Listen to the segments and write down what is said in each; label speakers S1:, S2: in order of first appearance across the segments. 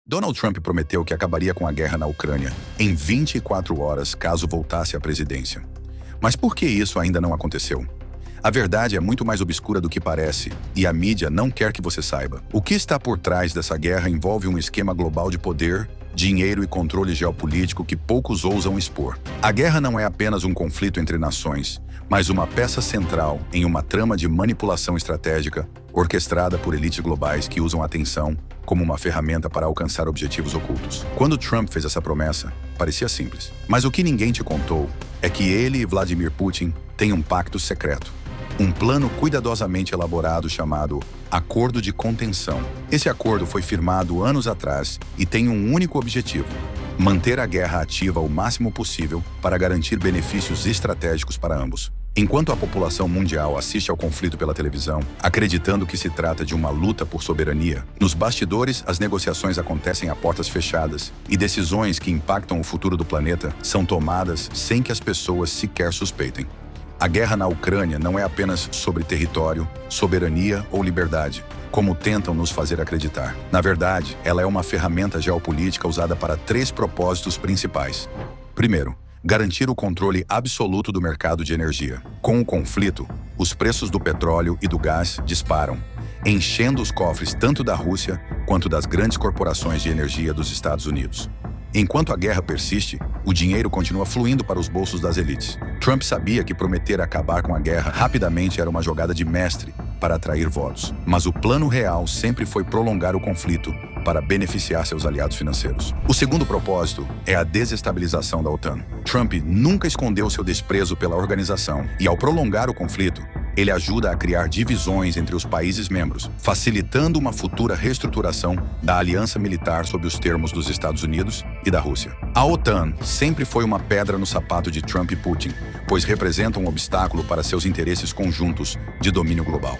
S1: Donald Trump prometeu que acabaria com a guerra na Ucrânia em 24 horas caso voltasse à presidência. Mas por que isso ainda não aconteceu? A verdade é muito mais obscura do que parece, e a mídia não quer que você saiba. O que está por trás dessa guerra envolve um esquema global de poder, dinheiro e controle geopolítico que poucos ousam expor. A guerra não é apenas um conflito entre nações, mas uma peça central em uma trama de manipulação estratégica orquestrada por elites globais que usam a tensão como uma ferramenta para alcançar objetivos ocultos. Quando Trump fez essa promessa, parecia simples. Mas o que ninguém te contou é que ele e Vladimir Putin têm um pacto secreto. Um plano cuidadosamente elaborado chamado Acordo de Contenção. Esse acordo foi firmado anos atrás e tem um único objetivo: manter a guerra ativa o máximo possível para garantir benefícios estratégicos para ambos. Enquanto a população mundial assiste ao conflito pela televisão, acreditando que se trata de uma luta por soberania, nos bastidores as negociações acontecem a portas fechadas e decisões que impactam o futuro do planeta são tomadas sem que as pessoas sequer suspeitem. A guerra na Ucrânia não é apenas sobre território, soberania ou liberdade, como tentam nos fazer acreditar. Na verdade, ela é uma ferramenta geopolítica usada para 3 propósitos principais. Primeiro, garantir o controle absoluto do mercado de energia. Com o conflito, os preços do petróleo e do gás disparam, enchendo os cofres tanto da Rússia quanto das grandes corporações de energia dos Estados Unidos. Enquanto a guerra persiste, o dinheiro continua fluindo para os bolsos das elites. Trump sabia que prometer acabar com a guerra rapidamente era uma jogada de mestre para atrair votos. Mas o plano real sempre foi prolongar o conflito para beneficiar seus aliados financeiros. O segundo propósito é a desestabilização da OTAN. Trump nunca escondeu seu desprezo pela organização e, ao prolongar o conflito, ele ajuda a criar divisões entre os países membros, facilitando uma futura reestruturação da aliança militar sob os termos dos Estados Unidos e da Rússia. A OTAN sempre foi uma pedra no sapato de Trump e Putin, pois representa um obstáculo para seus interesses conjuntos de domínio global.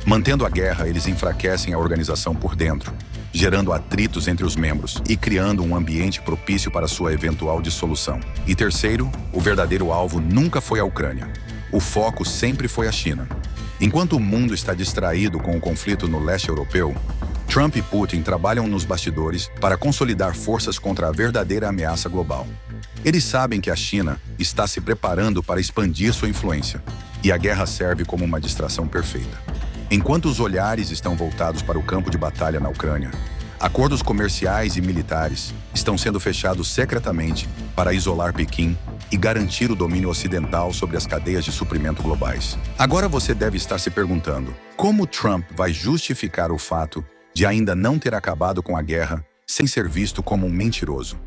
S1: Mantendo a guerra, eles enfraquecem a organização por dentro, gerando atritos entre os membros e criando um ambiente propício para sua eventual dissolução. E terceiro, o verdadeiro alvo nunca foi a Ucrânia. O foco sempre foi a China. Enquanto o mundo está distraído com o conflito no leste europeu, Trump e Putin trabalham nos bastidores para consolidar forças contra a verdadeira ameaça global. Eles sabem que a China está se preparando para expandir sua influência, e a guerra serve como uma distração perfeita. Enquanto os olhares estão voltados para o campo de batalha na Ucrânia, acordos comerciais e militares estão sendo fechados secretamente para isolar Pequim e garantir o domínio ocidental sobre as cadeias de suprimento globais. Agora você deve estar se perguntando: como Trump vai justificar o fato de ainda não ter acabado com a guerra sem ser visto como um mentiroso?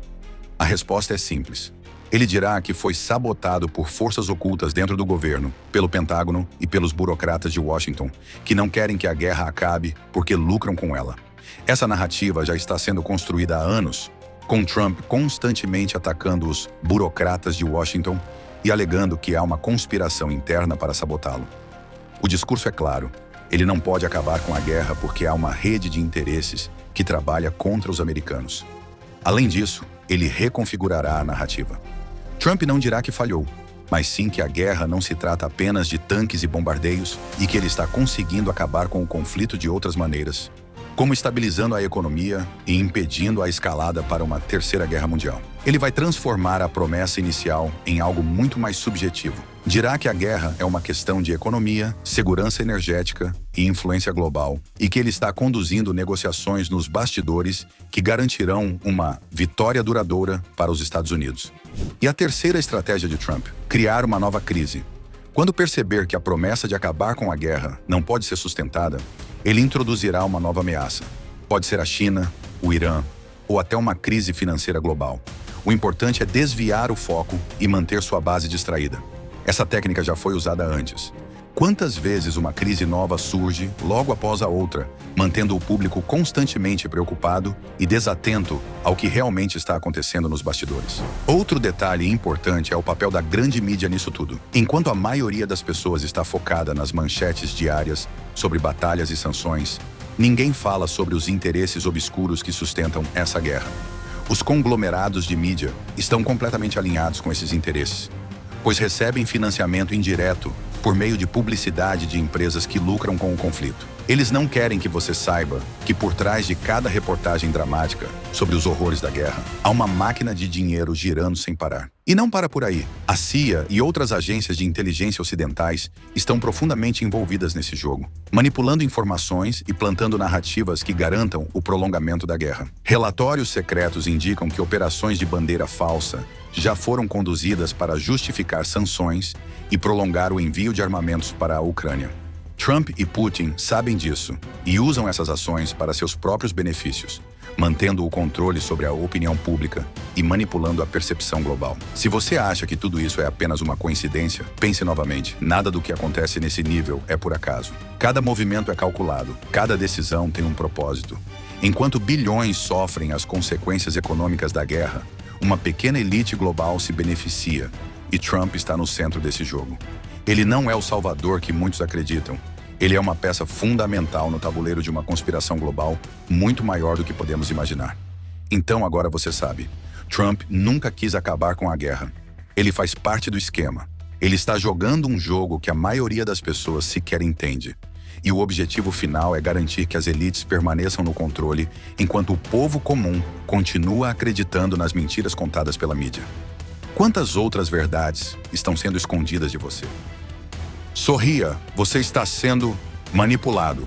S1: A resposta é simples. Ele dirá que foi sabotado por forças ocultas dentro do governo, pelo Pentágono e pelos burocratas de Washington, que não querem que a guerra acabe porque lucram com ela. Essa narrativa já está sendo construída há anos, com Trump constantemente atacando os burocratas de Washington e alegando que há uma conspiração interna para sabotá-lo. O discurso é claro: ele não pode acabar com a guerra porque há uma rede de interesses que trabalha contra os americanos. Além disso, ele reconfigurará a narrativa. Trump não dirá que falhou, mas sim que a guerra não se trata apenas de tanques e bombardeios e que ele está conseguindo acabar com o conflito de outras maneiras, como estabilizando a economia e impedindo a escalada para uma terceira guerra mundial. Ele vai transformar a promessa inicial em algo muito mais subjetivo. Dirá que a guerra é uma questão de economia, segurança energética e influência global, e que ele está conduzindo negociações nos bastidores que garantirão uma vitória duradoura para os Estados Unidos. E a terceira estratégia de Trump: criar uma nova crise. Quando perceber que a promessa de acabar com a guerra não pode ser sustentada, ele introduzirá uma nova ameaça. Pode ser a China, o Irã ou até uma crise financeira global. O importante é desviar o foco e manter sua base distraída. Essa técnica já foi usada antes. Quantas vezes uma crise nova surge logo após a outra, mantendo o público constantemente preocupado e desatento ao que realmente está acontecendo nos bastidores? Outro detalhe importante é o papel da grande mídia nisso tudo. Enquanto a maioria das pessoas está focada nas manchetes diárias sobre batalhas e sanções, ninguém fala sobre os interesses obscuros que sustentam essa guerra. Os conglomerados de mídia estão completamente alinhados com esses interesses, pois recebem financiamento indireto por meio de publicidade de empresas que lucram com o conflito. Eles não querem que você saiba que por trás de cada reportagem dramática sobre os horrores da guerra, há uma máquina de dinheiro girando sem parar. E não para por aí. A CIA e outras agências de inteligência ocidentais estão profundamente envolvidas nesse jogo, manipulando informações e plantando narrativas que garantam o prolongamento da guerra. Relatórios secretos indicam que operações de bandeira falsa já foram conduzidas para justificar sanções e prolongar o envio de armamentos para a Ucrânia. Trump e Putin sabem disso e usam essas ações para seus próprios benefícios, mantendo o controle sobre a opinião pública e manipulando a percepção global. Se você acha que tudo isso é apenas uma coincidência, pense novamente. Nada do que acontece nesse nível é por acaso. Cada movimento é calculado, cada decisão tem um propósito. Enquanto bilhões sofrem as consequências econômicas da guerra, uma pequena elite global se beneficia, e Trump está no centro desse jogo. Ele não é o salvador que muitos acreditam. Ele é uma peça fundamental no tabuleiro de uma conspiração global muito maior do que podemos imaginar. Então agora você sabe, Trump nunca quis acabar com a guerra. Ele faz parte do esquema. Ele está jogando um jogo que a maioria das pessoas sequer entende. E o objetivo final é garantir que as elites permaneçam no controle, enquanto o povo comum continua acreditando nas mentiras contadas pela mídia. Quantas outras verdades estão sendo escondidas de você? Sorria, você está sendo manipulado.